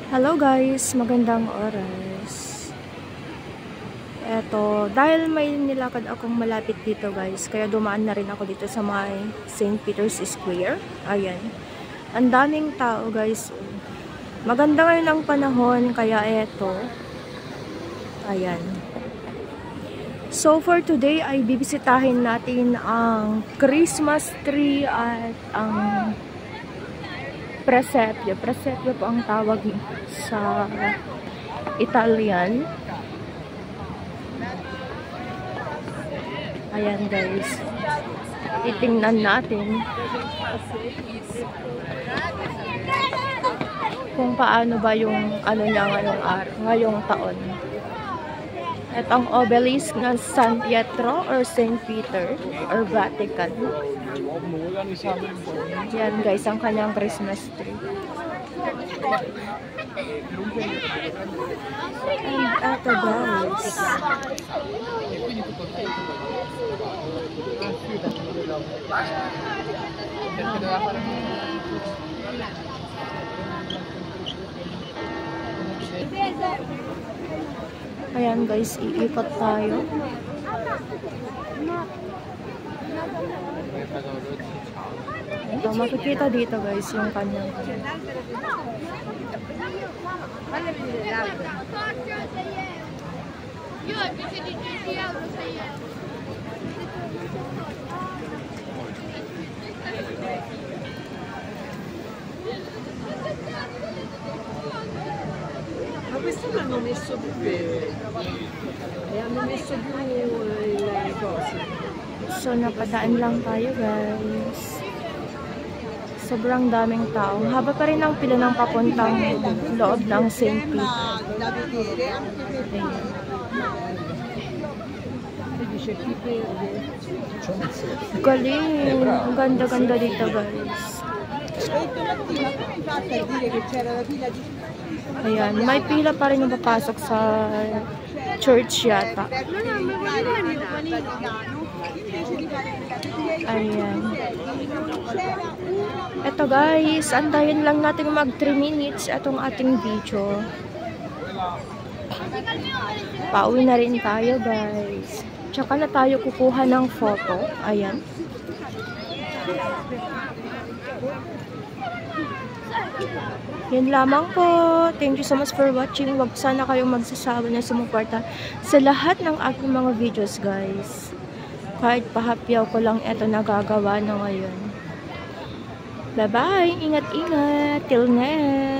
Hello guys, magandang oras. Eto, dahil may nilakad akong malapit dito guys, kaya dumaan na rin ako dito sa may St. Peter's Square. Ayan. Ang daming tao guys. Maganda ngayon ang panahon, kaya eto. Ayan. So for today ay bibisitahin natin ang Christmas tree at ang presepio. Presepio po ang tawag sa Italian. Ayan guys. Titingnan natin kung paano ba yung ano niya ngayong taon. Ito ang obelisk ng San Pietro or St. Peter or Vatican. Yan guys, ang kanyang Christmas tree. And ito guys. Ayan guys, iikot tayo. Ito, makikita dito guys yung kanyang Ma questi hanno messo più e hanno messo più le cose. So napadaan lang tayo guys. Sobrang daming tao. Haba pa rin ang pila ng papuntang loob ng St. Peter. Galing. Ang ganda-ganda dito guys. Ayan, may pila pa rin yung papasok sa church yata. Ayan. Eto guys, antayin lang natin mag 3 minutes itong ating video. Pauwi na rin tayo guys. Tsaka na tayo kukuha ng photo. Ayan. Yan lamang po. Thank you so much for watching. Wag sana kayong magsasawa na sumuporta sa lahat ng aking mga videos guys. Kahit pahapyaw ko lang ito nagagawa na ngayon. Bye bye. Ingat-ingat. Till next.